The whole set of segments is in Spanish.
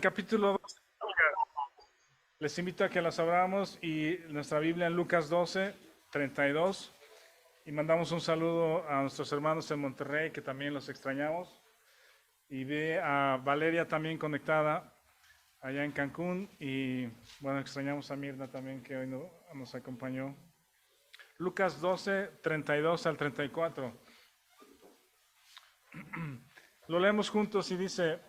capítulo 12. Les invito a que las abramos y nuestra Biblia en Lucas 12, 32. Y mandamos un saludo a nuestros hermanos en Monterrey, que también los extrañamos. Y ve a Valeria también conectada allá en Cancún. Y bueno, extrañamos a Mirna también, que hoy nos acompañó. Lucas 12, 32 al 34. Lo leemos juntos y dice: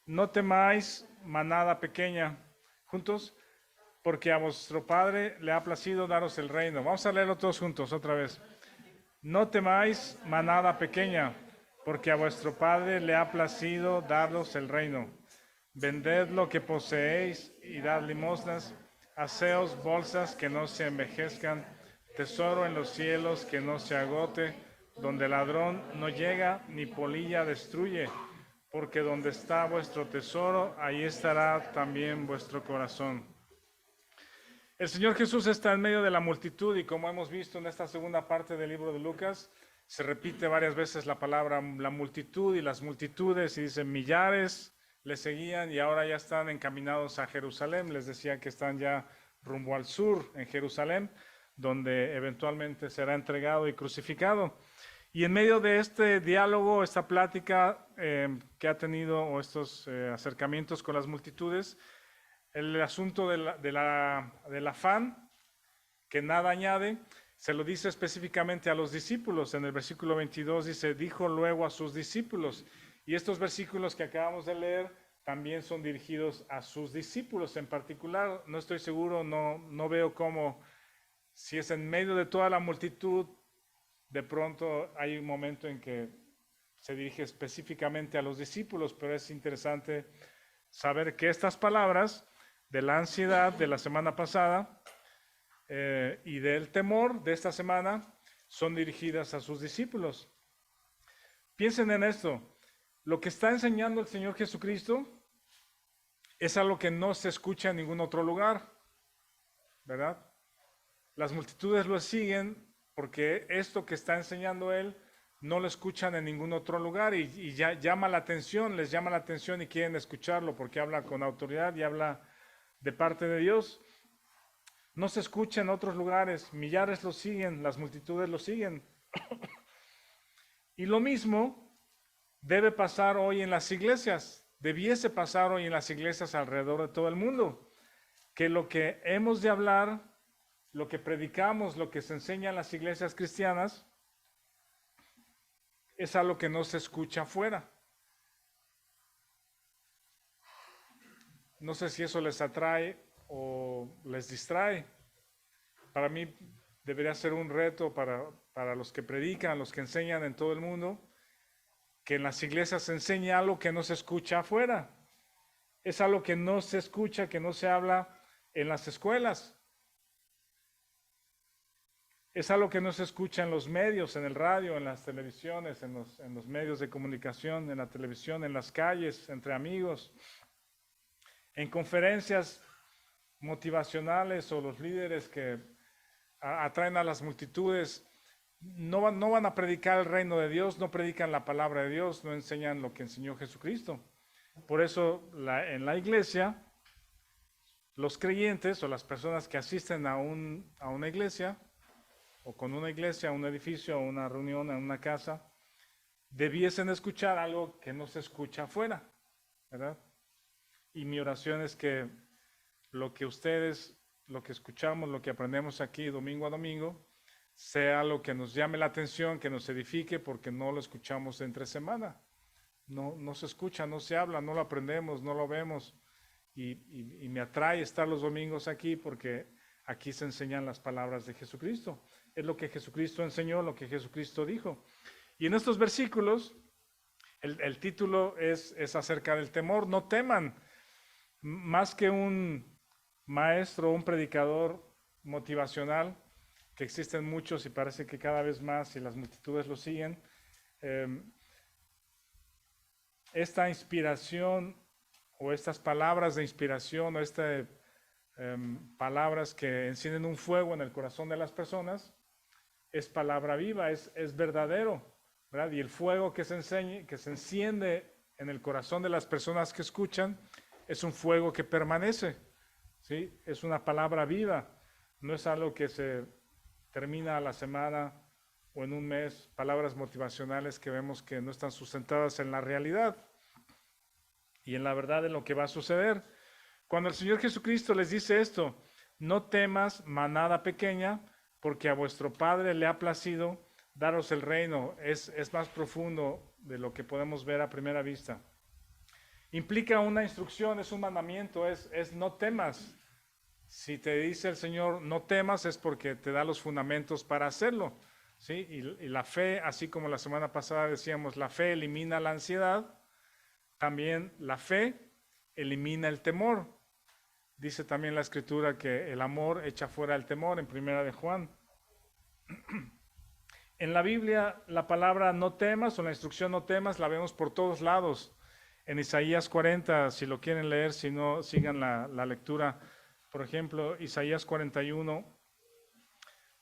no temáis, manada pequeña, juntos, porque a vuestro Padre le ha placido daros el reino. Vamos a leerlo todos juntos otra vez. No temáis, manada pequeña, porque a vuestro Padre le ha placido daros el reino. Vended lo que poseéis y dad limosnas. Haceos bolsas que no se envejezcan, tesoro en los cielos que no se agote, donde ladrón no llega ni polilla destruye. Porque donde está vuestro tesoro, ahí estará también vuestro corazón. El Señor Jesús está en medio de la multitud y como hemos visto en esta segunda parte del libro de Lucas, se repite varias veces la palabra la multitud y las multitudes y dice millares le seguían y ahora ya están encaminados a Jerusalén. Les decía que están ya rumbo al sur en Jerusalén, donde eventualmente será entregado y crucificado. Y en medio de este diálogo, esta plática que ha tenido, o estos acercamientos con las multitudes, el asunto del afán, que nada añade, se lo dice específicamente a los discípulos. En el versículo 22 dice, dijo luego a sus discípulos. Y estos versículos que acabamos de leer también son dirigidos a sus discípulos en particular. No estoy seguro, no veo cómo, si es en medio de toda la multitud, de pronto hay un momento en que se dirige específicamente a los discípulos, pero es interesante saber que estas palabras de la ansiedad de la semana pasada y del temor de esta semana son dirigidas a sus discípulos. Piensen en esto, lo que está enseñando el Señor Jesucristo es algo que no se escucha en ningún otro lugar, ¿verdad? Las multitudes lo siguen porque esto que está enseñando Él no lo escuchan en ningún otro lugar y ya llama la atención, les llama la atención y quieren escucharlo porque habla con autoridad y habla de parte de Dios. No se escucha en otros lugares, millares lo siguen, las multitudes lo siguen. Y lo mismo debe pasar hoy en las iglesias, debiese pasar hoy en las iglesias alrededor de todo el mundo, que lo que hemos de hablar, lo que predicamos, lo que se enseña en las iglesias cristianas, es algo que no se escucha afuera. No sé si eso les atrae o les distrae. Para mí debería ser un reto para los que predican, los que enseñan en todo el mundo, que en las iglesias se enseñe algo que no se escucha afuera. Es algo que no se escucha, que no se habla en las escuelas. Es algo que no se escucha en los medios, en el radio, en las televisiones, en los medios de comunicación, en la televisión, en las calles, entre amigos, en conferencias motivacionales o los líderes que atraen a las multitudes. No van a predicar el reino de Dios, no predican la palabra de Dios, no enseñan lo que enseñó Jesucristo. Por eso en la iglesia, los creyentes o las personas que asisten a una iglesia, o con una iglesia, un edificio, una reunión, en una casa, debiesen escuchar algo que no se escucha afuera, ¿verdad? Y mi oración es que lo que ustedes, lo que escuchamos, lo que aprendemos aquí domingo a domingo, sea lo que nos llame la atención, que nos edifique, porque no lo escuchamos entre semana. No se escucha, no se habla, no lo aprendemos, no lo vemos. Y me atrae estar los domingos aquí porque aquí se enseñan las palabras de Jesucristo. Es lo que Jesucristo enseñó, lo que Jesucristo dijo. Y en estos versículos, el título es acerca del temor. No teman. Más que un maestro, un predicador motivacional, que existen muchos y parece que cada vez más y las multitudes lo siguen, esta inspiración o estas palabras de inspiración o estas palabras que encienden un fuego en el corazón de las personas, es palabra viva, es verdadero, ¿verdad? Y el fuego que se enciende en el corazón de las personas que escuchan es un fuego que permanece, ¿sí? Es una palabra viva, no es algo que se termina a la semana o en un mes, palabras motivacionales que vemos que no están sustentadas en la realidad y en la verdad de lo que va a suceder. Cuando el Señor Jesucristo les dice esto, no temas, manada pequeña, porque a vuestro Padre le ha placido daros el reino, es más profundo de lo que podemos ver a primera vista. Implica una instrucción, es un mandamiento, es no temas. Si te dice el Señor no temas es porque te da los fundamentos para hacerlo, ¿sí? Y la fe, así como la semana pasada decíamos, la fe elimina la ansiedad, también la fe elimina el temor. Dice también la Escritura que el amor echa fuera el temor en Primera de Juan. En la Biblia la palabra no temas o la instrucción no temas la vemos por todos lados. En Isaías 40, si lo quieren leer, si no, sigan la lectura. Por ejemplo, Isaías 41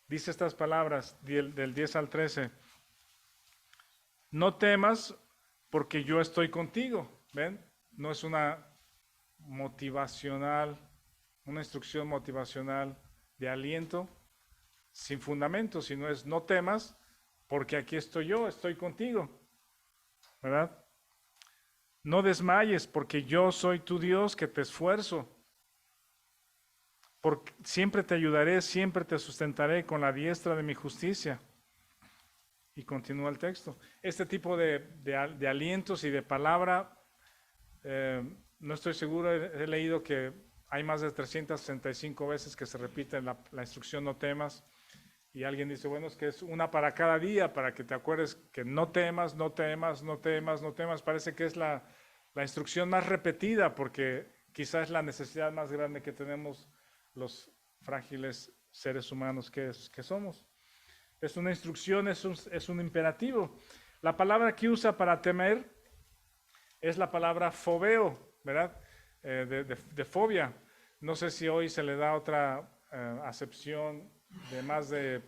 dice estas palabras del 10 al 13. No temas porque yo estoy contigo. ¿Ven? No es una motivacional, una instrucción motivacional de aliento sin fundamento, sino es no temas porque aquí estoy yo, estoy contigo. ¿Verdad? No desmayes, porque yo soy tu Dios que te esfuerzo. Porque siempre te ayudaré, siempre te sustentaré con la diestra de mi justicia. Y continúa el texto. Este tipo de alientos y de palabra, no estoy seguro, he leído que hay más de 365 veces que se repite la instrucción no temas. Y alguien dice, bueno, es que es una para cada día, para que te acuerdes que no temas, no temas, no temas, no temas. Parece que es la instrucción más repetida, porque quizás es la necesidad más grande que tenemos los frágiles seres humanos que somos. Es una instrucción, es un imperativo. La palabra que usa para temer es la palabra fobeo, ¿verdad? De fobia. No sé si hoy se le da otra acepción de más de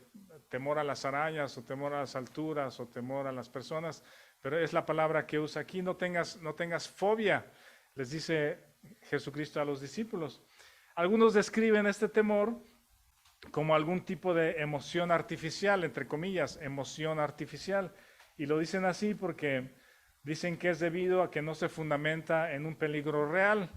temor a las arañas o temor a las alturas o temor a las personas, pero es la palabra que usa aquí. No tengas fobia, les dice Jesucristo a los discípulos. Algunos describen este temor como algún tipo de emoción artificial, entre comillas, emoción artificial, y lo dicen así porque dicen que es debido a que no se fundamenta en un peligro real,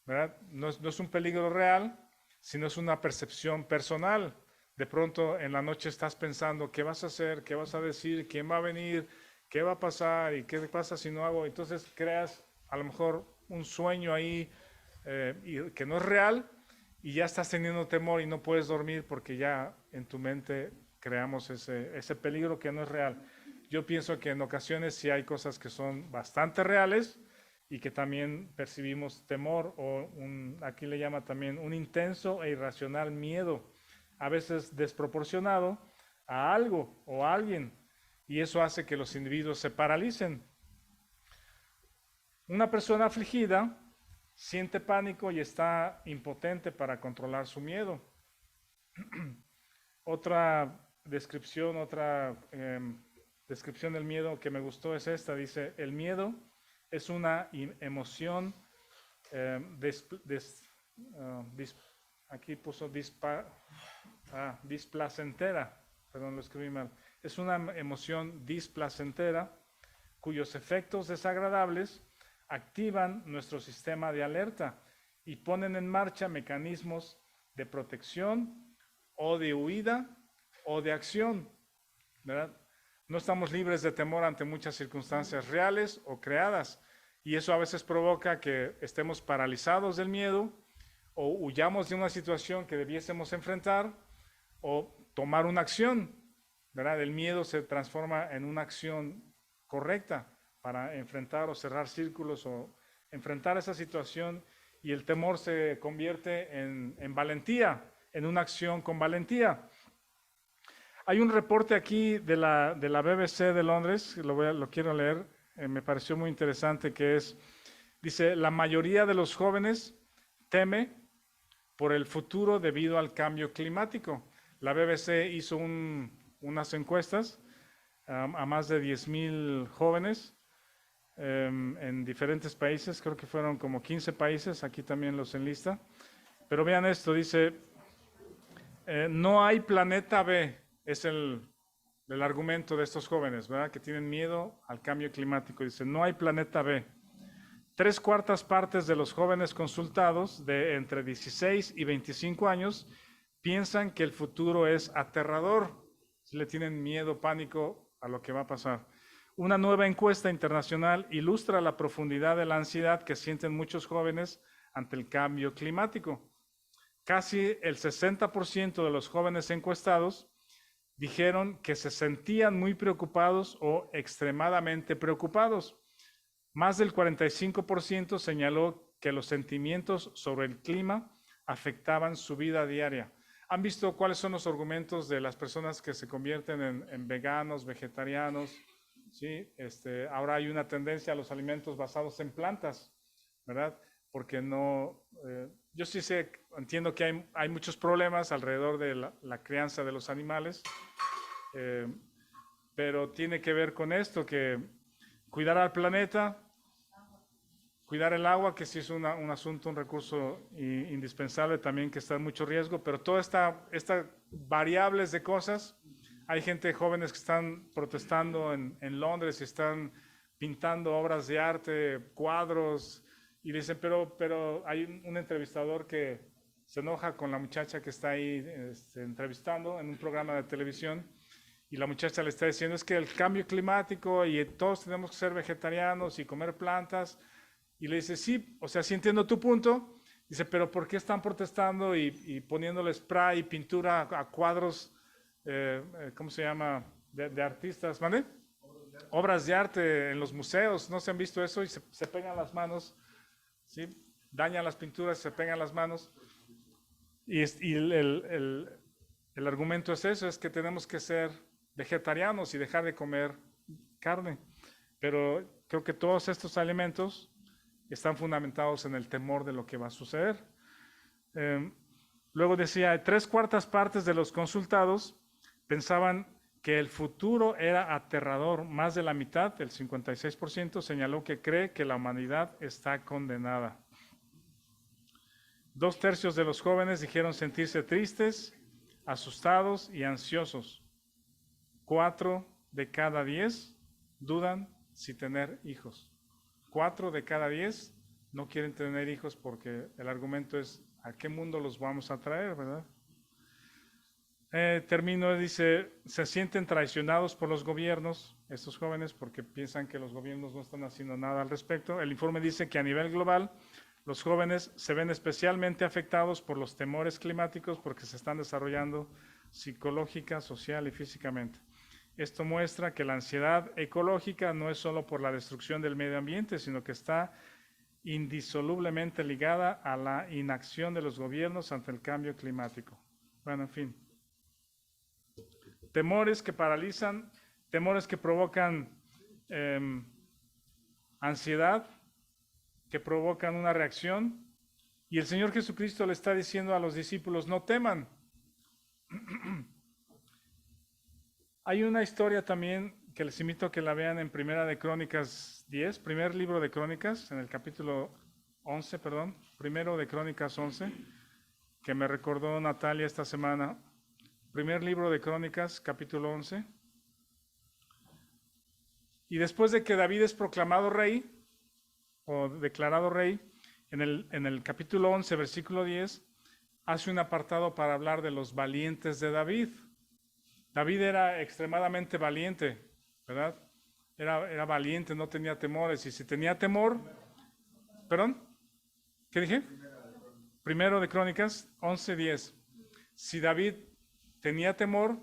¿verdad? No es un peligro real, sino es una percepción personal. De pronto en la noche estás pensando qué vas a hacer, qué vas a decir, quién va a venir, qué va a pasar y qué pasa si no hago. Entonces creas a lo mejor un sueño ahí que no es real y ya estás teniendo temor y no puedes dormir porque ya en tu mente creamos ese peligro que no es real. Yo pienso que en ocasiones sí hay cosas que son bastante reales y que también percibimos temor o aquí le llama también un intenso e irracional miedo, a veces desproporcionado a algo o a alguien, y eso hace que los individuos se paralicen. Una persona afligida siente pánico y está impotente para controlar su miedo. Otra descripción del miedo que me gustó es esta, dice, el miedo es una emoción aquí puso displacentera, perdón, lo escribí mal. Es una emoción displacentera cuyos efectos desagradables activan nuestro sistema de alerta y ponen en marcha mecanismos de protección o de huida o de acción, ¿verdad? No estamos libres de temor ante muchas circunstancias reales o creadas, y eso a veces provoca que estemos paralizados del miedo o huyamos de una situación que debiésemos enfrentar o tomar una acción, ¿verdad? El miedo se transforma en una acción correcta para enfrentar o cerrar círculos o enfrentar esa situación, y el temor se convierte en valentía, en una acción con valentía. Hay un reporte aquí de la BBC de Londres, lo quiero leer, me pareció muy interesante, dice, la mayoría de los jóvenes teme por el futuro debido al cambio climático. La BBC hizo unas encuestas a más de 10,000 jóvenes en diferentes países, creo que fueron como 15 países, aquí también los enlista. Pero vean esto, dice, no hay planeta B, es el argumento de estos jóvenes, ¿verdad? Que tienen miedo al cambio climático. Dice, no hay planeta B. 3/4 de los jóvenes consultados de entre 16 y 25 años piensan que el futuro es aterrador. Le tienen miedo, pánico a lo que va a pasar. Una nueva encuesta internacional ilustra la profundidad de la ansiedad que sienten muchos jóvenes ante el cambio climático. Casi el 60% de los jóvenes encuestados dijeron que se sentían muy preocupados o extremadamente preocupados. Más del 45% señaló que los sentimientos sobre el clima afectaban su vida diaria. ¿Han visto cuáles son los argumentos de las personas que se convierten en veganos, vegetarianos? ¿Sí? Ahora hay una tendencia a los alimentos basados en plantas, ¿verdad? Porque no, yo sí sé, entiendo que hay muchos problemas alrededor de la crianza de los animales, pero tiene que ver con esto, que cuidar al planeta, cuidar el agua, que sí es un asunto, un recurso indispensable también, que está en mucho riesgo, pero todas estas variables de cosas, hay gente, jóvenes que están protestando en Londres y están pintando obras de arte, cuadros, y dicen, pero hay un entrevistador que se enoja con la muchacha que está ahí entrevistando en un programa de televisión, y la muchacha le está diciendo, es que el cambio climático y todos tenemos que ser vegetarianos y comer plantas. Y le dice, sí, o sea, sí entiendo tu punto. Dice, pero ¿por qué están protestando y poniéndole spray y pintura a cuadros, ¿cómo se llama? De artistas, ¿vale? Obras de arte en los museos. ¿No se han visto eso? Y se pegan las manos, ¿sí? Dañan las pinturas, se pegan las manos. Y el argumento es eso, es que tenemos que ser vegetarianos y dejar de comer carne. Pero creo que todos estos alimentos están fundamentados en el temor de lo que va a suceder. Luego decía, 3/4 de los consultados pensaban que el futuro era aterrador. Más de la mitad, el 56%, señaló que cree que la humanidad está condenada. 2/3 de los jóvenes dijeron sentirse tristes, asustados y ansiosos. 4 de cada 10 dudan si tener hijos. 4 de cada 10 no quieren tener hijos porque el argumento es ¿a qué mundo los vamos a traer, verdad? Termino, dice, se sienten traicionados por los gobiernos, estos jóvenes, porque piensan que los gobiernos no están haciendo nada al respecto. El informe dice que a nivel global los jóvenes se ven especialmente afectados por los temores climáticos porque se están desarrollando psicológica, social y físicamente. Esto muestra que la ansiedad ecológica no es solo por la destrucción del medio ambiente, sino que está indisolublemente ligada a la inacción de los gobiernos ante el cambio climático. Bueno, en fin. Temores que paralizan, temores que provocan ansiedad, que provocan una reacción. Y el Señor Jesucristo le está diciendo a los discípulos, no teman. Hay una historia también que les invito a que la vean en Primera de Crónicas 10, primer libro de Crónicas, en el capítulo 11, perdón, primero de Crónicas 11, que me recordó Natalia esta semana. Primer libro de Crónicas, capítulo 11. Y después de que David es proclamado rey, o declarado rey, en el capítulo 11, versículo 10, hace un apartado para hablar de los valientes de David. David era extremadamente valiente, ¿verdad? Era valiente, no tenía temores. Y si tenía temor, ¿perdón? ¿Qué dije? Primero de Crónicas 11:10. Si David tenía temor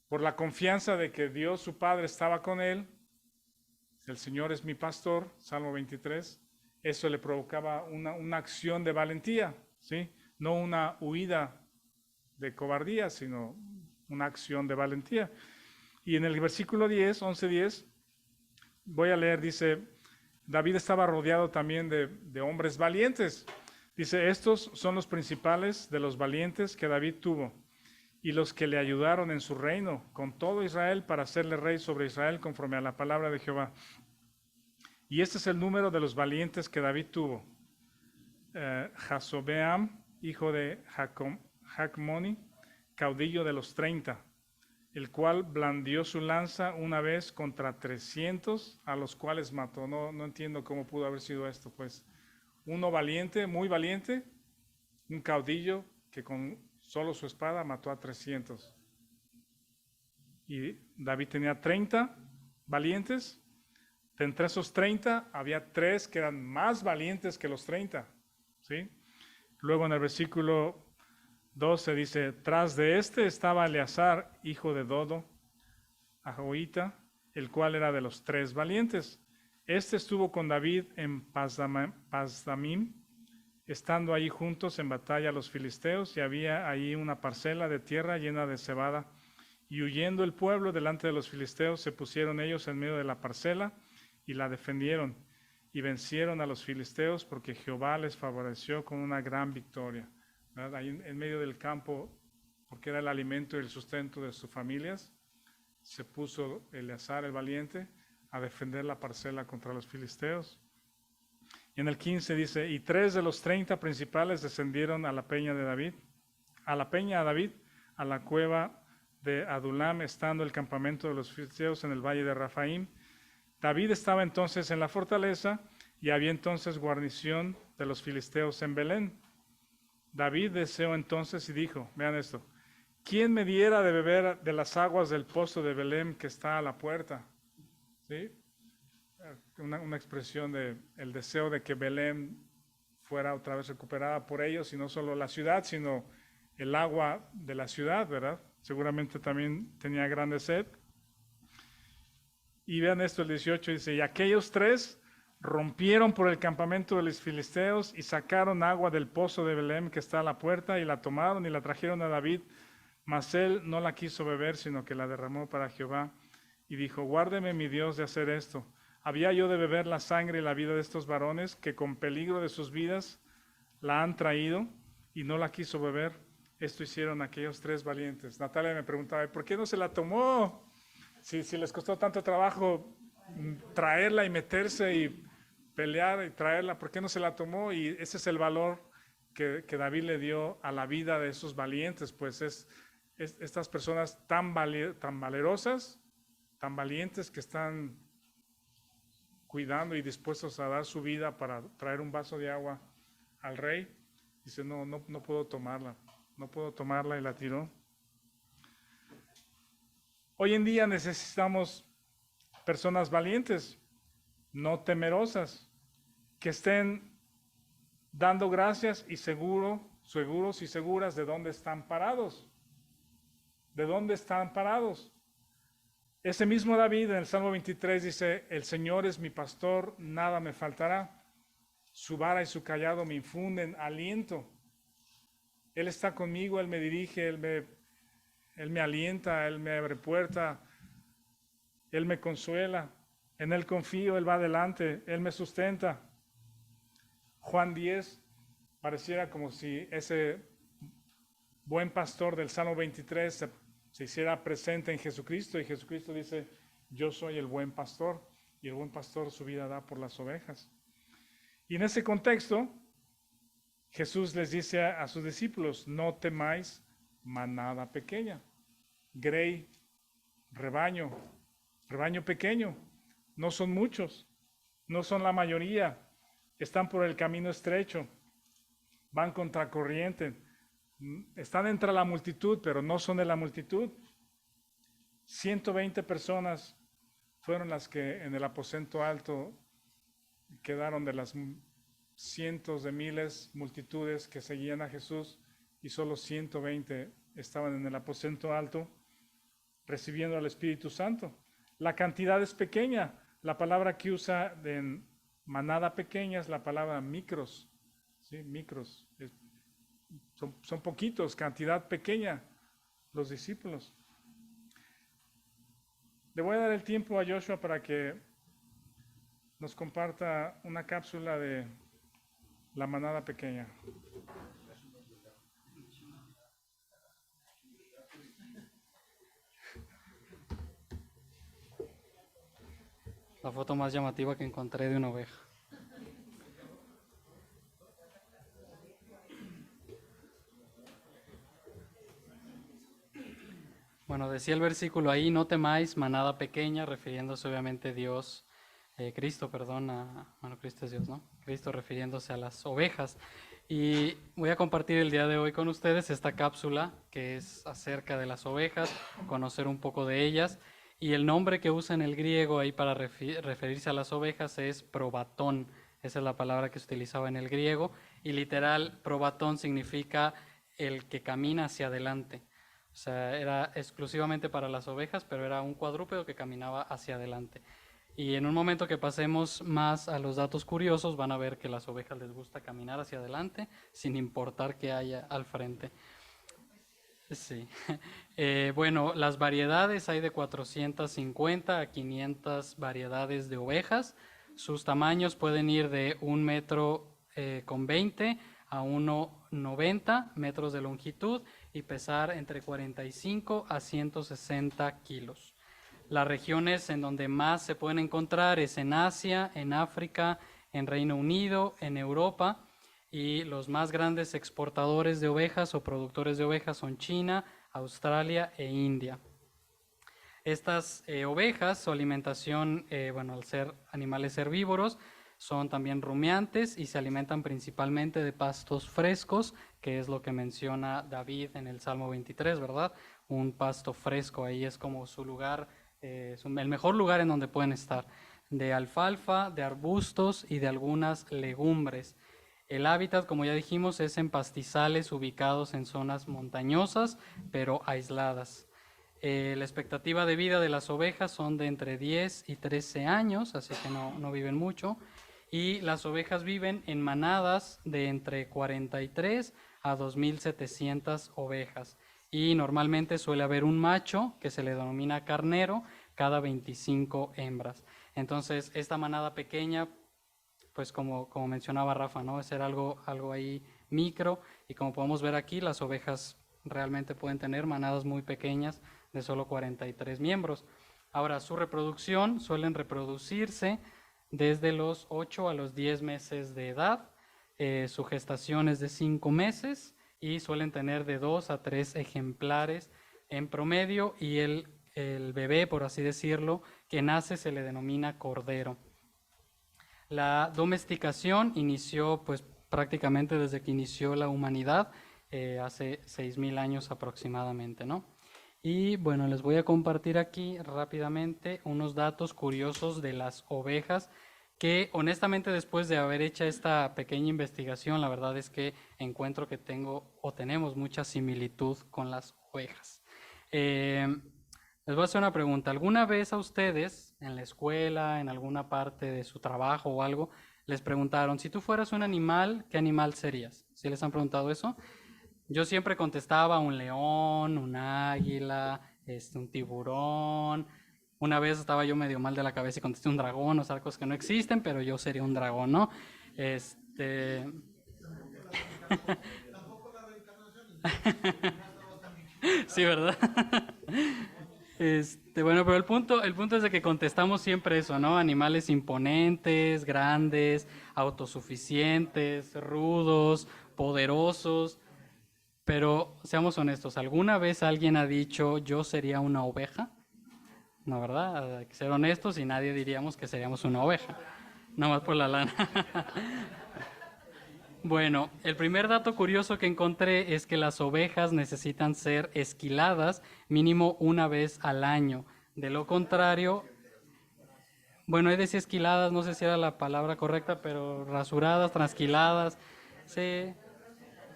por la confianza de que Dios, su Padre, estaba con él, el Señor es mi pastor, Salmo 23, eso le provocaba una acción de valentía, ¿sí? No una huida de cobardía, sino una acción de valentía. Y en el versículo 10, 11:10, voy a leer, dice, David estaba rodeado también de hombres valientes. Dice, estos son los principales de los valientes que David tuvo y los que le ayudaron en su reino con todo Israel para hacerle rey sobre Israel conforme a la palabra de Jehová. Y este es el número de los valientes que David tuvo. Jasobeam, hijo de Jacmoni, caudillo de los 30, el cual blandió su lanza una vez contra 300, a los cuales mató. No entiendo cómo pudo haber sido esto, pues. Uno valiente, muy valiente, un caudillo que con solo su espada mató a 300. Y David tenía 30 valientes. De entre esos 30 había 3 que eran más valientes que los 30. ¿Sí? Luego en el versículo 12 dice, tras de este estaba Eleazar, hijo de Dodo, Ahoita, el cual era de los 3 valientes. Este estuvo con David en Pasdamim, estando allí juntos en batalla los filisteos, y había allí una parcela de tierra llena de cebada. Y huyendo el pueblo delante de los filisteos, se pusieron ellos en medio de la parcela y la defendieron, y vencieron a los filisteos porque Jehová les favoreció con una gran victoria. ¿Verdad? Ahí en medio del campo, porque era el alimento y el sustento de sus familias, se puso Eleazar el valiente a defender la parcela contra los filisteos. Y en el 15 dice, y 3 de los 30 principales descendieron a la peña de David, a la cueva de Adulam, estando el campamento de los filisteos en el valle de Rafaim. David estaba entonces en la fortaleza, y había entonces guarnición de los filisteos en Belén. David deseó entonces y dijo, vean esto, ¿quién me diera de beber de las aguas del pozo de Belén que está a la puerta? ¿Sí? Una expresión de el deseo de que Belén fuera otra vez recuperada por ellos, y no solo la ciudad, sino el agua de la ciudad, ¿verdad? Seguramente también tenía grande sed. Y vean esto, el 18 dice, y aquellos 3 rompieron por el campamento de los filisteos y sacaron agua del pozo de Belén que está a la puerta, y la tomaron y la trajeron a David, mas él no la quiso beber, sino que la derramó para Jehová, y dijo, guárdeme mi Dios de hacer esto. ¿Había yo de beber la sangre y la vida de estos varones que con peligro de sus vidas la han traído? Y no la quiso beber. Esto hicieron aquellos 3 valientes. Natalia me preguntaba, ¿por qué no se la tomó? Si les costó tanto trabajo traerla y meterse y pelear y traerla, ¿por qué no se la tomó? Y ese es el valor que David le dio a la vida de esos valientes, pues es estas personas tan valerosas, tan valientes, que están cuidando y dispuestos a dar su vida para traer un vaso de agua al rey. Dice, no puedo tomarla, y la tiró. Hoy en día necesitamos personas valientes, no temerosas, que estén dando gracias y seguros y seguras de dónde están parados. ¿De dónde están parados? Ese mismo David en el Salmo 23 dice, el Señor es mi pastor, nada me faltará. Su vara y su callado me infunden aliento. Él está conmigo, Él me dirige, Él me alienta, Él me abre puerta, Él me consuela, en Él confío, Él va adelante, Él me sustenta. Juan 10, pareciera como si ese buen pastor del Salmo 23 se hiciera presente en Jesucristo, y Jesucristo dice, yo soy el buen pastor, y el buen pastor su vida da por las ovejas. Y en ese contexto, Jesús les dice a sus discípulos, no temáis manada pequeña. Grey, rebaño pequeño, no son muchos, no son la mayoría, están por el camino estrecho, van contracorriente, están entre la multitud, pero no son de la multitud. 120 personas fueron las que en el aposento alto quedaron de las cientos de miles, multitudes que seguían a Jesús, y solo 120 estaban en el aposento alto recibiendo al Espíritu Santo. La cantidad es pequeña. La palabra que usa en manada pequeña es la palabra micros. ¿Sí? Micros. Son poquitos, cantidad pequeña, los discípulos. Le voy a dar el tiempo a Joshua para que nos comparta una cápsula de la manada pequeña. La foto más llamativa que encontré de una oveja. Bueno, decía el versículo ahí, no temáis, manada pequeña, refiriéndose obviamente Dios, Cristo, perdón, bueno, Cristo es Dios, ¿no? Cristo refiriéndose a las ovejas. Y voy a compartir el día de hoy con ustedes esta cápsula que es acerca de las ovejas, conocer un poco de ellas. Y el nombre que usa en el griego ahí para referirse a las ovejas es probatón. Esa es la palabra que se utilizaba en el griego. Y literal, probatón significa el que camina hacia adelante. O sea, era exclusivamente para las ovejas, pero era un cuadrúpedo que caminaba hacia adelante. Y en un momento que pasemos más a los datos curiosos, van a ver que las ovejas les gusta caminar hacia adelante, sin importar qué haya al frente. Sí. Bueno, las variedades, hay de 450 a 500 variedades de ovejas. Sus tamaños pueden ir de 1,20 m a 1,90 metros de longitud y pesar entre 45 a 160 kilos. Las regiones en donde más se pueden encontrar es en Asia, en África, en Reino Unido, en Europa, y los más grandes exportadores de ovejas o productores de ovejas son China, Australia e India. Estas ovejas, su alimentación, bueno, al ser animales herbívoros, son también rumiantes y se alimentan principalmente de pastos frescos, que es lo que menciona David en el Salmo 23, ¿verdad? Un pasto fresco, ahí es como su lugar, el mejor lugar en donde pueden estar, de alfalfa, de arbustos y de algunas legumbres. El hábitat, como ya dijimos, es en pastizales ubicados en zonas montañosas, pero aisladas. La expectativa de vida de las ovejas son de entre 10 y 13 años, así que no viven mucho. Y las ovejas viven en manadas de entre 43 a 2.700 ovejas. Y normalmente suele haber un macho, que se le denomina carnero, cada 25 hembras. Entonces, esta manada pequeña, pues como mencionaba Rafa, ¿no? Es ser algo ahí micro, y como podemos ver aquí, las ovejas realmente pueden tener manadas muy pequeñas de solo 43 miembros. Ahora, su reproducción suelen reproducirse desde los 8 a los 10 meses de edad. Su gestación es de 5 meses y suelen tener de 2 a 3 ejemplares en promedio, y el bebé, por así decirlo, que nace se le denomina cordero. La domesticación inició pues prácticamente desde que inició la humanidad, hace 6.000 años aproximadamente, ¿no? Y bueno, les voy a compartir aquí rápidamente unos datos curiosos de las ovejas que honestamente, después de haber hecho esta pequeña investigación, la verdad es que encuentro que tenemos mucha similitud con las ovejas. Les voy a hacer una pregunta. ¿Alguna vez a ustedes en la escuela, en alguna parte de su trabajo o algo, les preguntaron, si tú fueras un animal, ¿qué animal serías? ¿Sí les han preguntado eso? Yo siempre contestaba un león, un águila, un tiburón. Una vez estaba yo medio mal de la cabeza y contesté un dragón, o sea, cosas que no existen, pero yo sería un dragón, ¿no? Sí, ¿verdad? Bueno, pero el punto es de que contestamos siempre eso, ¿no? Animales imponentes, grandes, autosuficientes, rudos, poderosos. Pero seamos honestos, ¿alguna vez alguien ha dicho yo sería una oveja? No, ¿verdad? Hay que ser honestos y nadie diríamos que seríamos una oveja, nomás por la lana. Bueno, el primer dato curioso que encontré es que las ovejas necesitan ser esquiladas mínimo una vez al año. De lo contrario, bueno, ahí decía esquiladas, no sé si era la palabra correcta, pero rasuradas, trasquiladas,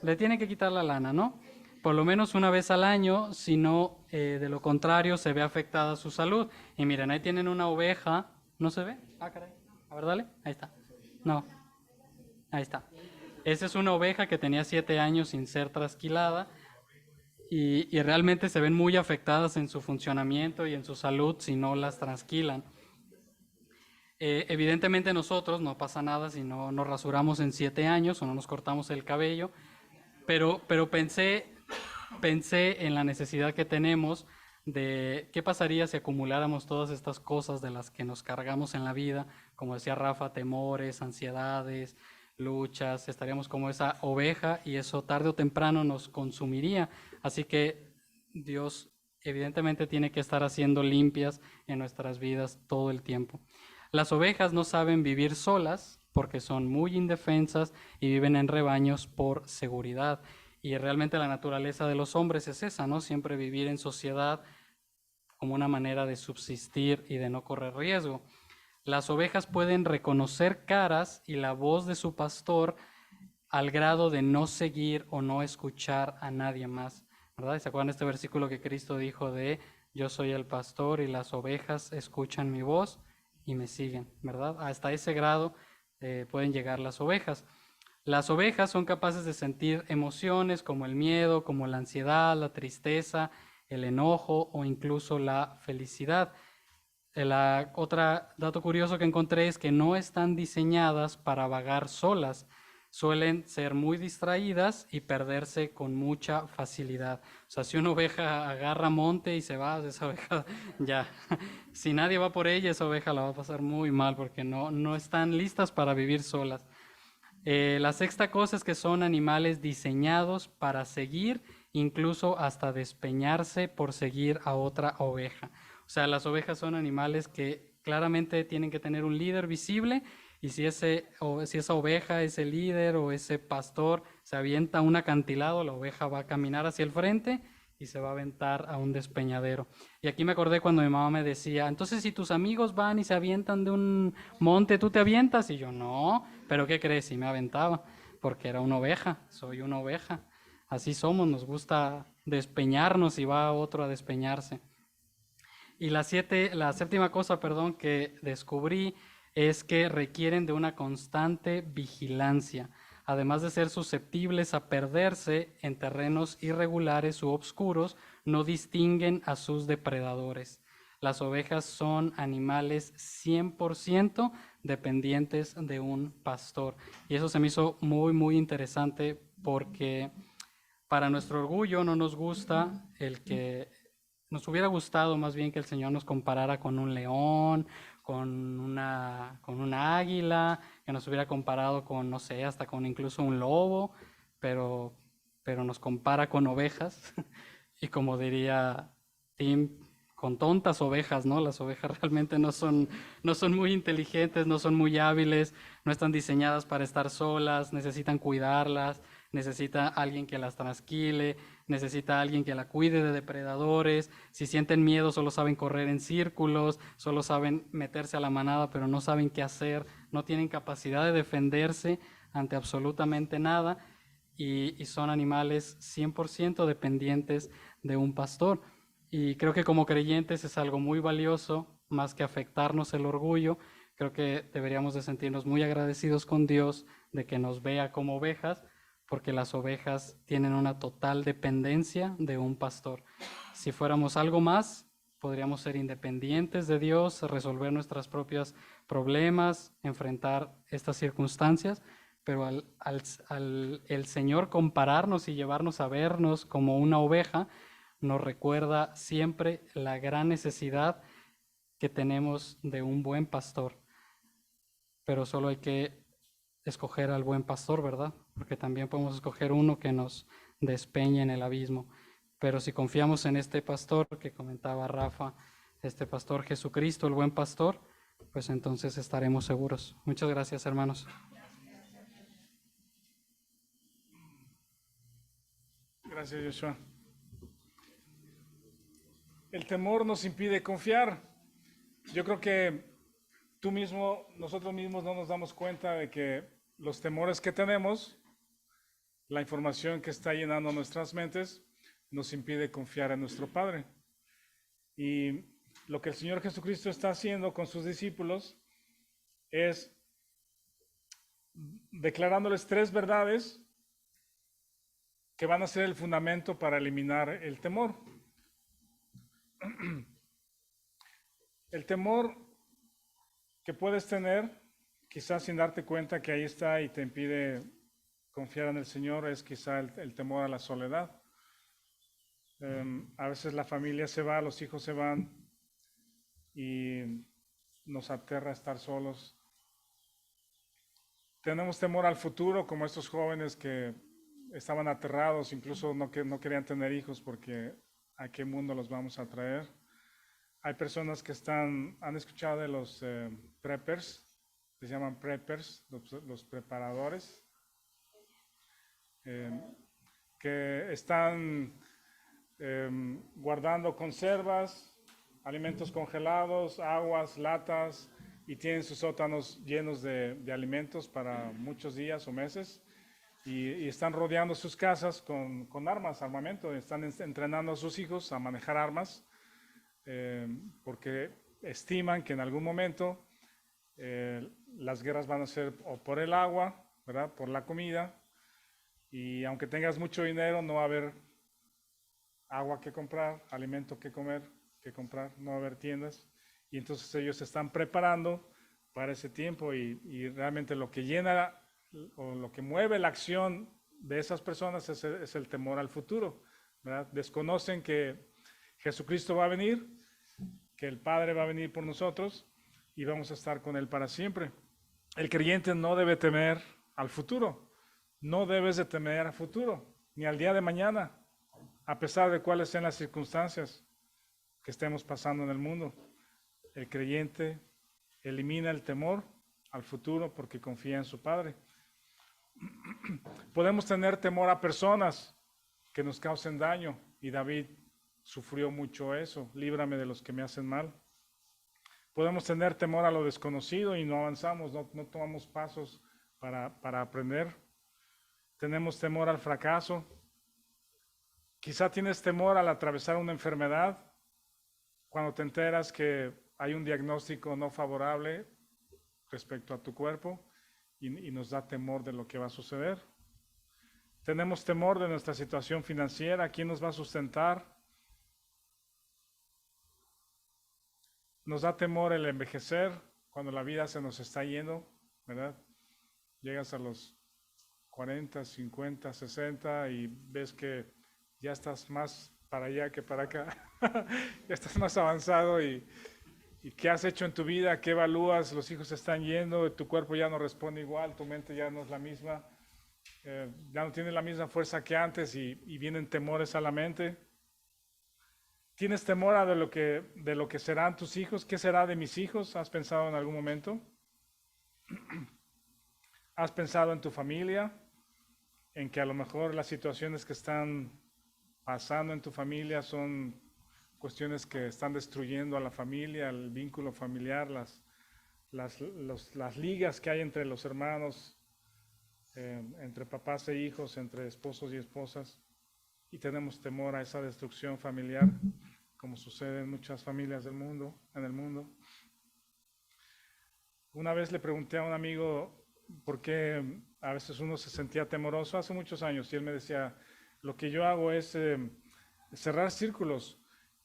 le tiene que quitar la lana, ¿no? Por lo menos una vez al año, si no, de lo contrario, se ve afectada su salud. Y miren, ahí tienen una oveja, ¿no se ve? Ah, caray. A ver, dale, ahí está. No, ahí está. Esa es una oveja que tenía 7 años sin ser trasquilada, y realmente se ven muy afectadas en su funcionamiento y en su salud si no las trasquilan. Evidentemente nosotros no pasa nada si no nos rasuramos en 7 años o no nos cortamos el cabello, pero pensé en la necesidad que tenemos de qué pasaría si acumuláramos todas estas cosas de las que nos cargamos en la vida, como decía Rafa, temores, ansiedades, luchas, estaríamos como esa oveja y eso tarde o temprano nos consumiría. Así que Dios evidentemente tiene que estar haciendo limpias en nuestras vidas todo el tiempo. Las ovejas no saben vivir solas porque son muy indefensas y viven en rebaños por seguridad. Y realmente la naturaleza de los hombres es esa, ¿no? Siempre vivir en sociedad como una manera de subsistir y de no correr riesgo. Las ovejas pueden reconocer caras y la voz de su pastor al grado de no seguir o no escuchar a nadie más, ¿verdad? ¿Se acuerdan de este versículo que Cristo dijo de yo soy el pastor y las ovejas escuchan mi voz y me siguen, ¿verdad? Hasta ese grado pueden llegar las ovejas. Las ovejas son capaces de sentir emociones como el miedo, como la ansiedad, la tristeza, el enojo o incluso la felicidad. Otro dato curioso que encontré es que no están diseñadas para vagar solas. Suelen ser muy distraídas y perderse con mucha facilidad. O sea, si una oveja agarra monte y se va, esa oveja ya, si nadie va por ella, esa oveja la va a pasar muy mal porque no están listas para vivir solas. La sexta cosa es que son animales diseñados para seguir, incluso hasta despeñarse por seguir a otra oveja. O sea, las ovejas son animales que claramente tienen que tener un líder visible y si esa oveja, ese líder o ese pastor se avienta a un acantilado, la oveja va a caminar hacia el frente y se va a aventar a un despeñadero. Y aquí me acordé cuando mi mamá me decía, entonces si tus amigos van y se avientan de un monte, ¿tú te avientas? Y yo, no, pero ¿qué crees? Y me aventaba, porque era una oveja, soy una oveja. Así somos, nos gusta despeñarnos y va otro a despeñarse. Y la séptima cosa, perdón, que descubrí es que requieren de una constante vigilancia, además de ser susceptibles a perderse en terrenos irregulares u oscuros, no distinguen a sus depredadores. Las ovejas son animales 100% dependientes de un pastor. Y eso se me hizo muy, muy interesante porque para nuestro orgullo no nos gusta nos hubiera gustado más bien que el Señor nos comparara con un león, con una águila, que nos hubiera comparado con, no sé, hasta con incluso un lobo, pero, pero nos compara con ovejas. Y como diría Tim, con tontas ovejas, ¿no? Las ovejas realmente no son muy inteligentes, no son muy hábiles, no están diseñadas para estar solas, necesitan cuidarlas, necesita alguien que las trasquile, necesita alguien que la cuide de depredadores. Si sienten miedo, solo saben correr en círculos, solo saben meterse a la manada, pero no saben qué hacer, no tienen capacidad de defenderse ante absolutamente nada y son animales 100% dependientes de un pastor. Y creo que como creyentes es algo muy valioso, más que afectarnos el orgullo. Creo que deberíamos de sentirnos muy agradecidos con Dios de que nos vea como ovejas, porque las ovejas tienen una total dependencia de un pastor. Si fuéramos algo más, podríamos ser independientes de Dios, resolver nuestros propios problemas, enfrentar estas circunstancias, pero el Señor compararnos y llevarnos a vernos como una oveja, nos recuerda siempre la gran necesidad que tenemos de un buen pastor. Pero solo hay que escoger al buen pastor, ¿verdad? Porque también podemos escoger uno que nos despeñe en el abismo. Pero si confiamos en este pastor que comentaba Rafa, este pastor Jesucristo, el buen pastor, pues entonces estaremos seguros. Muchas gracias, hermanos. Gracias, Joshua. El temor nos impide confiar. Yo creo que nosotros mismos no nos damos cuenta de que los temores que tenemos, la información que está llenando nuestras mentes, nos impide confiar en nuestro Padre. Y lo que el Señor Jesucristo está haciendo con sus discípulos es declarándoles 3 verdades que van a ser el fundamento para eliminar el temor. El temor que puedes tener, quizás sin darte cuenta que ahí está y te impide confiar en el Señor, es quizá el temor a la soledad. A veces la familia se va, los hijos se van y nos aterra estar solos. Tenemos temor al futuro, como estos jóvenes que estaban aterrados, incluso no querían tener hijos porque a qué mundo los vamos a traer. Hay personas que han escuchado de los preppers, se llaman preppers, los preparadores, eh, que están guardando conservas, alimentos congelados, aguas, latas, y tienen sus sótanos llenos de alimentos para muchos días o meses, y están rodeando sus casas con armas, armamento, están entrenando a sus hijos a manejar armas, porque estiman que en algún momento las guerras van a ser o por el agua, ¿verdad? Por la comida, y aunque tengas mucho dinero, no va a haber agua que comprar, alimento que comer, que comprar, no va a haber tiendas. Y entonces ellos se están preparando para ese tiempo y realmente lo que llena o lo que mueve la acción de esas personas es el temor al futuro, ¿verdad? Desconocen que Jesucristo va a venir, que el Padre va a venir por nosotros y vamos a estar con Él para siempre. El creyente no debe temer al futuro, no debes de temer al futuro, ni al día de mañana, a pesar de cuáles sean las circunstancias que estemos pasando en el mundo. El creyente elimina el temor al futuro porque confía en su Padre. Podemos tener temor a personas que nos causen daño, y David sufrió mucho eso. Líbrame de los que me hacen mal. Podemos tener temor a lo desconocido y no avanzamos, no tomamos pasos para aprender. Tenemos temor al fracaso. Quizá tienes temor al atravesar una enfermedad, cuando te enteras que hay un diagnóstico no favorable respecto a tu cuerpo y nos da temor de lo que va a suceder. Tenemos temor de nuestra situación financiera, ¿quién nos va a sustentar? Nos da temor el envejecer, cuando la vida se nos está yendo, ¿verdad? Llegas a los 40, 50, 60 y ves que ya estás más para allá que para acá. Ya estás más avanzado y qué has hecho en tu vida, qué evalúas, los hijos se están yendo, tu cuerpo ya no responde igual, tu mente ya no es la misma, ya no tiene la misma fuerza que antes y vienen temores a la mente. ¿Tienes temor a de lo que serán tus hijos? ¿Qué será de mis hijos? ¿Has pensado en algún momento? ¿Has pensado en tu familia? En que a lo mejor las situaciones que están pasando en tu familia son cuestiones que están destruyendo a la familia, el vínculo familiar, las ligas que hay entre los hermanos, entre papás e hijos, entre esposos y esposas, y tenemos temor a esa destrucción familiar, como sucede en muchas familias del mundo, en el mundo. Una vez le pregunté a un amigo por qué a veces uno se sentía temoroso, hace muchos años, y él me decía, lo que yo hago es cerrar círculos.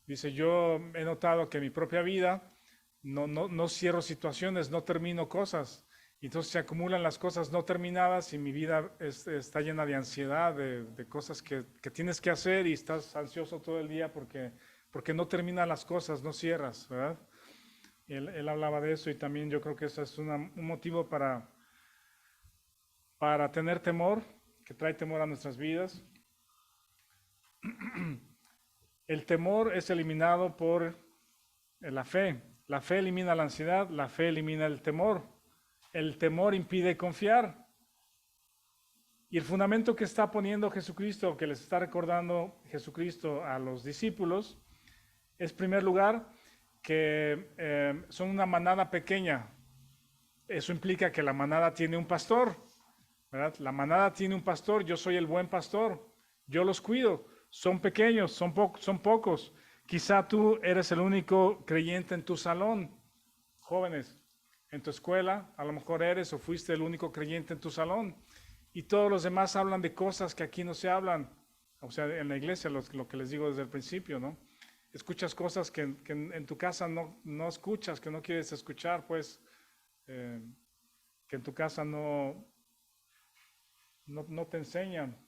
Dice, yo he notado que en mi propia vida no cierro situaciones, no termino cosas. Y entonces se acumulan las cosas no terminadas y mi vida está llena de ansiedad, de cosas que tienes que hacer y estás ansioso todo el día porque no terminan las cosas, no cierras, ¿verdad? Él hablaba de eso y también yo creo que eso es un motivo para tener temor, que trae temor a nuestras vidas. El temor es eliminado por la fe. La fe elimina la ansiedad, la fe elimina el temor. El temor impide confiar. Y el fundamento que está poniendo Jesucristo, que les está recordando Jesucristo a los discípulos, es en primer lugar que son una manada pequeña. Eso implica que la manada tiene un pastor, ¿verdad? La manada tiene un pastor, yo soy el buen pastor, yo los cuido. Son pequeños, son pocos. Quizá tú eres el único creyente en tu salón, jóvenes, en tu escuela, a lo mejor eres o fuiste el único creyente en tu salón. Y todos los demás hablan de cosas que aquí no se hablan. O sea, en la iglesia, lo que les digo desde el principio, ¿no? Escuchas cosas que en tu casa no escuchas, que no quieres escuchar, pues, que en tu casa no te enseñan.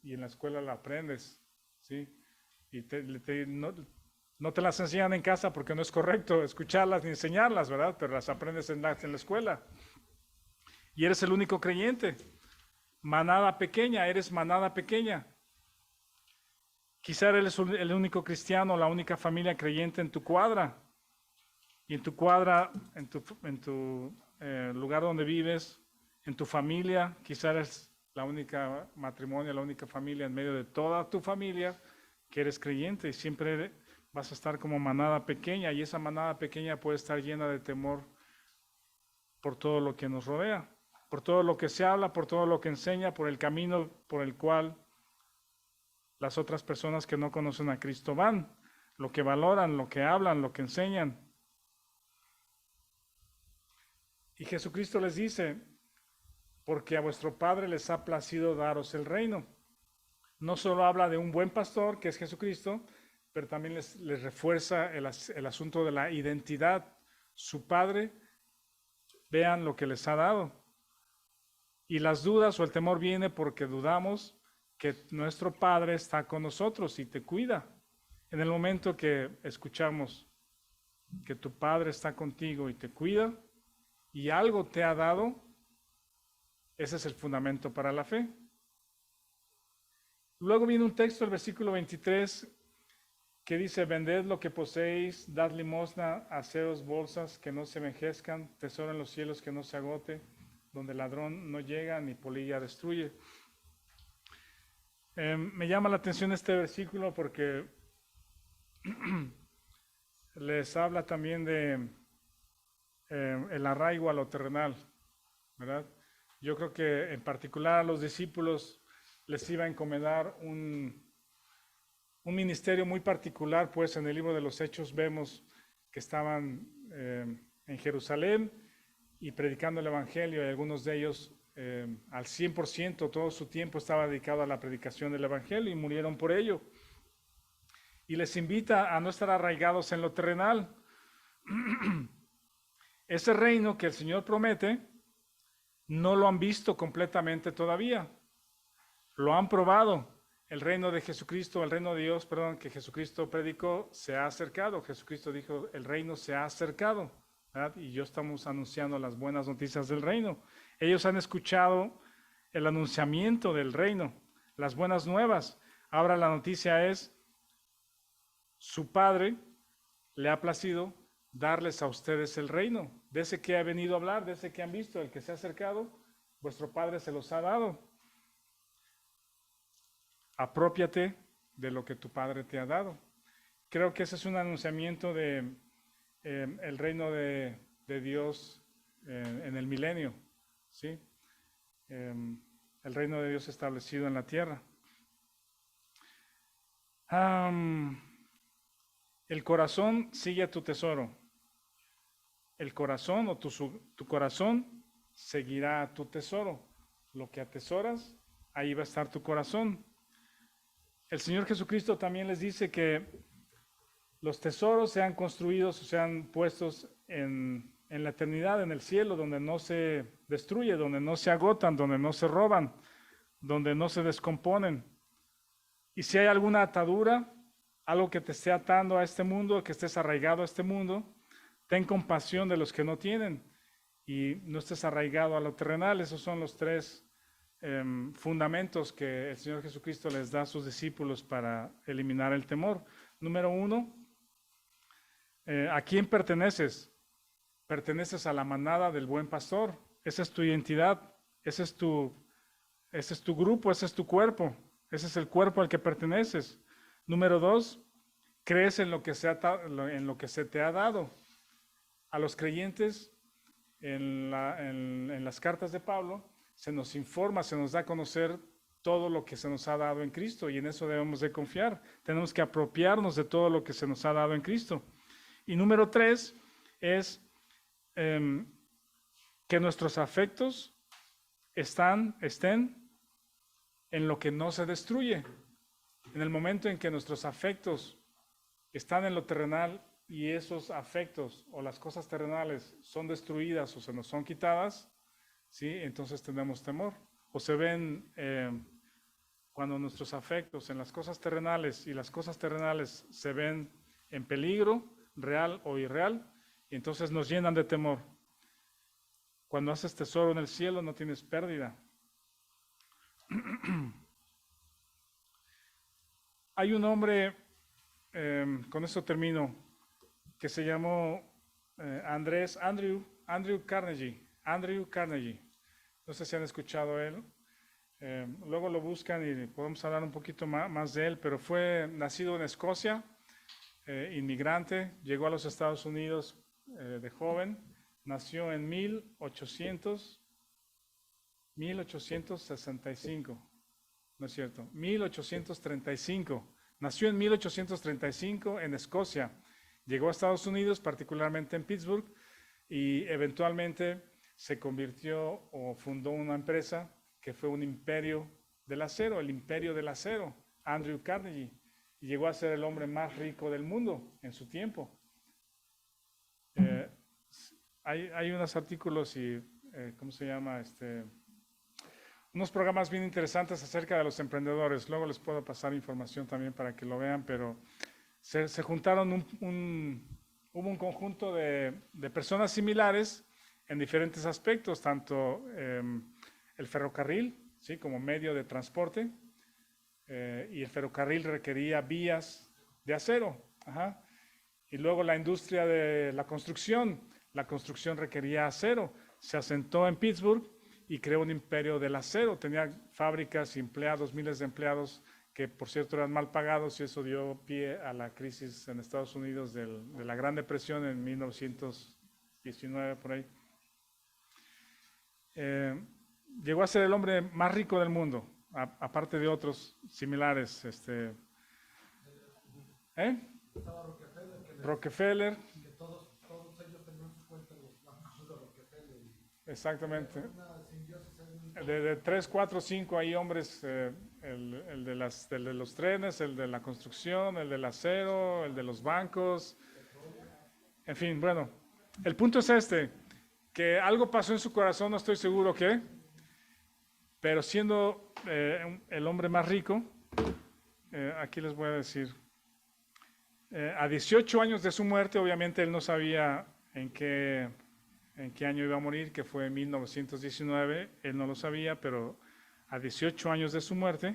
Y en la escuela la aprendes ¿sí? Y no te las enseñan en casa porque no es correcto escucharlas ni enseñarlas, ¿verdad? Pero las aprendes en la escuela. Y eres el único creyente. Manada pequeña, eres manada pequeña. Quizá eres el único cristiano, la única familia creyente en tu cuadra. Y en tu cuadra, en tu lugar donde vives, en tu familia, quizá eres la única matrimonio, la única familia en medio de toda tu familia que eres creyente y siempre vas a estar como manada pequeña y esa manada pequeña puede estar llena de temor por todo lo que nos rodea, por todo lo que se habla, por todo lo que enseña, por el camino por el cual las otras personas que no conocen a Cristo van, lo que valoran, lo que hablan, lo que enseñan. Y Jesucristo les dice, porque a vuestro Padre les ha placido daros el reino. No solo habla de un buen pastor, que es Jesucristo, pero también les refuerza el asunto de la identidad. Su Padre, vean lo que les ha dado. Y las dudas o el temor viene porque dudamos que nuestro Padre está con nosotros y te cuida. En el momento que escuchamos que tu Padre está contigo y te cuida y algo te ha dado, ese es el fundamento para la fe. Luego viene un texto, el versículo 23, que dice, vended lo que poseéis, dad limosna, haceos bolsas que no se envejezcan, tesoro en los cielos que no se agote, donde el ladrón no llega ni polilla destruye. Me llama la atención este versículo porque les habla también de el arraigo a lo terrenal, ¿verdad? Yo creo que en particular a los discípulos les iba a encomendar un ministerio muy particular, pues en el libro de los Hechos vemos que estaban en Jerusalén y predicando el Evangelio, y algunos de ellos al 100%, todo su tiempo estaba dedicado a la predicación del Evangelio y murieron por ello. Y les invita a no estar arraigados en lo terrenal. Ese reino que el Señor promete, no lo han visto completamente todavía. Lo han probado. El reino de Jesucristo, el reino de Dios, perdón, que Jesucristo predicó, se ha acercado. Jesucristo dijo, el reino se ha acercado, ¿verdad? Y yo estamos anunciando las buenas noticias del reino. Ellos han escuchado el anunciamiento del reino, las buenas nuevas. Ahora la noticia es, su Padre le ha placido darles a ustedes el reino. De ese que ha venido a hablar, de ese que han visto, el que se ha acercado, vuestro Padre se los ha dado. Aprópiate de lo que tu Padre te ha dado. Creo que ese es un anunciamiento de el reino de Dios en el milenio, ¿sí? El reino de Dios establecido en la tierra. El corazón sigue a tu tesoro. El corazón o tu corazón seguirá a tu tesoro. Lo que atesoras, ahí va a estar tu corazón. El Señor Jesucristo también les dice que los tesoros sean construidos o sean puestos en la eternidad, en el cielo, donde no se destruye, donde no se agotan, donde no se roban, donde no se descomponen. Y si hay alguna atadura, algo que te esté atando a este mundo, que estés arraigado a este mundo, ten compasión de los que no tienen y no estés arraigado a lo terrenal. Esos son los tres fundamentos que el Señor Jesucristo les da a sus discípulos para eliminar el temor. Número 1, ¿a quién perteneces? Perteneces a la manada del buen pastor. Esa es tu identidad, ese es tu grupo, ese es tu cuerpo, ese es el cuerpo al que perteneces. Número 2, crees en lo que se te ha dado. A los creyentes en las cartas de Pablo se nos informa, se nos da a conocer todo lo que se nos ha dado en Cristo y en eso debemos de confiar. Tenemos que apropiarnos de todo lo que se nos ha dado en Cristo. Y número 3 es que nuestros afectos estén en lo que no se destruye. En el momento en que nuestros afectos están en lo terrenal y esos afectos o las cosas terrenales son destruidas o se nos son quitadas, ¿sí? Entonces tenemos temor. O se ven cuando nuestros afectos en las cosas terrenales y las cosas terrenales se ven en peligro, real o irreal, y entonces nos llenan de temor. Cuando haces tesoro en el cielo no tienes pérdida. Hay un hombre, con esto termino, que se llamó Andrew Carnegie. Andrew Carnegie. No sé si han escuchado él. Luego lo buscan y podemos hablar un poquito más de él, pero fue nacido en Escocia, inmigrante, llegó a los Estados Unidos de joven, nació en 1865, no es cierto, 1835, nació en 1835 en Escocia, llegó a Estados Unidos, particularmente en Pittsburgh, y eventualmente se convirtió o fundó una empresa que fue un imperio del acero, el imperio del acero, Andrew Carnegie, y llegó a ser el hombre más rico del mundo en su tiempo. Hay unos artículos y, ¿cómo se llama? Unos programas bien interesantes acerca de los emprendedores. Luego les puedo pasar información también para que lo vean, pero se juntaron hubo un conjunto de personas similares en diferentes aspectos, tanto el ferrocarril, ¿sí? Como medio de transporte, y el ferrocarril requería vías de acero. Ajá. Y luego la industria de la construcción requería acero. Se asentó en Pittsburgh y creó un imperio del acero. Tenía fábricas y empleados, miles de empleados que por cierto eran mal pagados, y eso dio pie a la crisis en Estados Unidos de la Gran Depresión en 1919, por ahí. Llegó a ser el hombre más rico del mundo, aparte de otros similares. Rockefeller. Que todos ellos tenían su cuenta en los bancos de Rockefeller. Exactamente. De 3, 4, 5 hay hombres, el de los trenes, el de la construcción, el del acero, el de los bancos. En fin, bueno, el punto es que algo pasó en su corazón, no estoy seguro qué, pero siendo el hombre más rico, aquí les voy a decir, a 18 años de su muerte, obviamente él no sabía en qué año iba a morir, que fue en 1919, él no lo sabía, pero a 18 años de su muerte,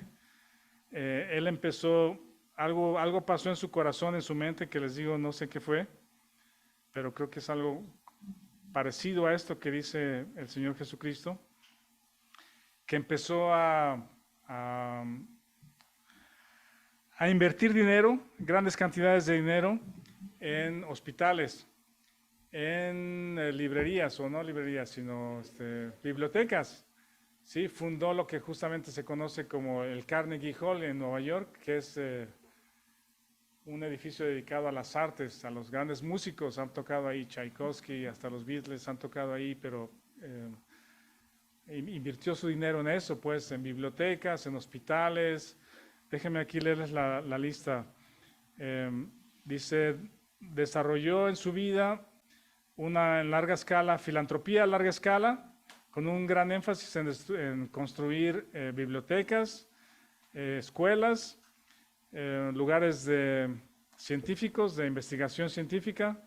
él empezó, algo pasó en su corazón, en su mente, que les digo, no sé qué fue, pero creo que es algo parecido a esto que dice el Señor Jesucristo, que empezó a invertir dinero, grandes cantidades de dinero, en hospitales, en librerías, o no librerías, sino bibliotecas. ¿Sí? Fundó lo que justamente se conoce como el Carnegie Hall en Nueva York, que es un edificio dedicado a las artes, a los grandes músicos. Han tocado ahí Tchaikovsky, hasta los Beatles han tocado ahí, pero invirtió su dinero en eso, pues, en bibliotecas, en hospitales. Déjenme aquí leerles la lista. Dice, desarrolló en su vida una en larga escala, filantropía a larga escala, con un gran énfasis en construir bibliotecas, escuelas, lugares científicos, de investigación científica.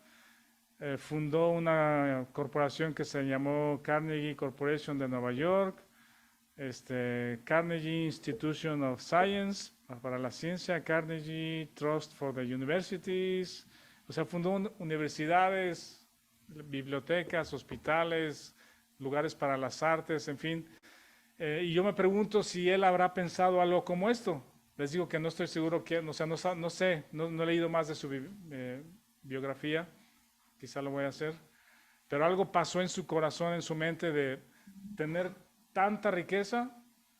Fundó una corporación que se llamó Carnegie Corporation de Nueva York, Carnegie Institution of Science, para la ciencia, Carnegie Trust for the Universities. O sea, fundó universidades, bibliotecas, hospitales, lugares para las artes, en fin. Y yo me pregunto si él habrá pensado algo como esto. Les digo que no estoy seguro, o sea, no sé, no he leído más de su biografía, quizá lo voy a hacer, pero algo pasó en su corazón, en su mente, de tener tanta riqueza,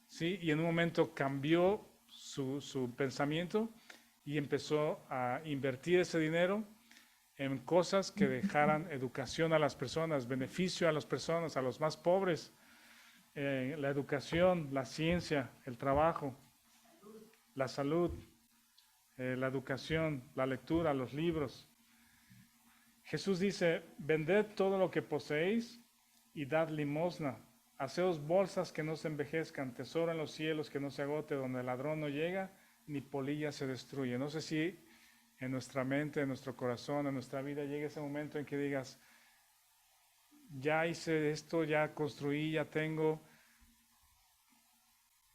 ¿sí? Y en un momento cambió su pensamiento y empezó a invertir ese dinero en cosas que dejaran educación a las personas, beneficio a las personas, a los más pobres, la educación, la ciencia, el trabajo, la salud, la educación, la lectura, los libros. Jesús dice, vended todo lo que poseéis y dad limosna. Haceos bolsas que no se envejezcan, tesoro en los cielos que no se agote, donde el ladrón no llega, ni polilla se destruye. No sé si en nuestra mente, en nuestro corazón, en nuestra vida llega ese momento en que digas, ya hice esto, ya construí, ya tengo,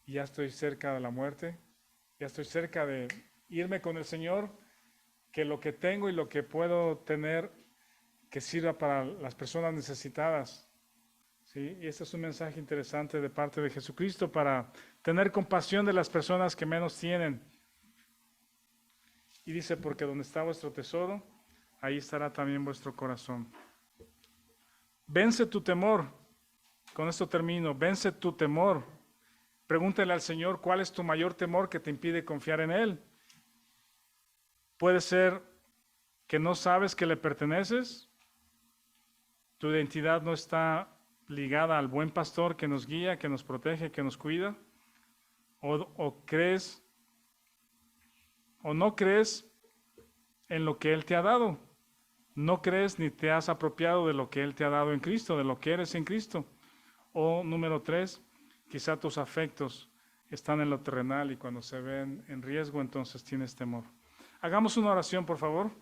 ya estoy cerca de la muerte, ya estoy cerca de irme con el Señor, que lo que tengo y lo que puedo tener que sirva para las personas necesitadas. ¿Sí? Y este es un mensaje interesante de parte de Jesucristo para tener compasión de las personas que menos tienen. Y dice, porque donde está vuestro tesoro, ahí estará también vuestro corazón. Vence tu temor. Con esto termino. Vence tu temor. Pregúntale al Señor cuál es tu mayor temor que te impide confiar en Él. Puede ser que no sabes que le perteneces. Tu identidad no está ligada al buen pastor que nos guía, que nos protege, que nos cuida. O crees o no crees en lo que Él te ha dado. No crees ni te has apropiado de lo que Él te ha dado en Cristo, de lo que eres en Cristo. O número 3, quizá tus afectos están en lo terrenal y cuando se ven en riesgo, entonces tienes temor. Hagamos una oración, por favor.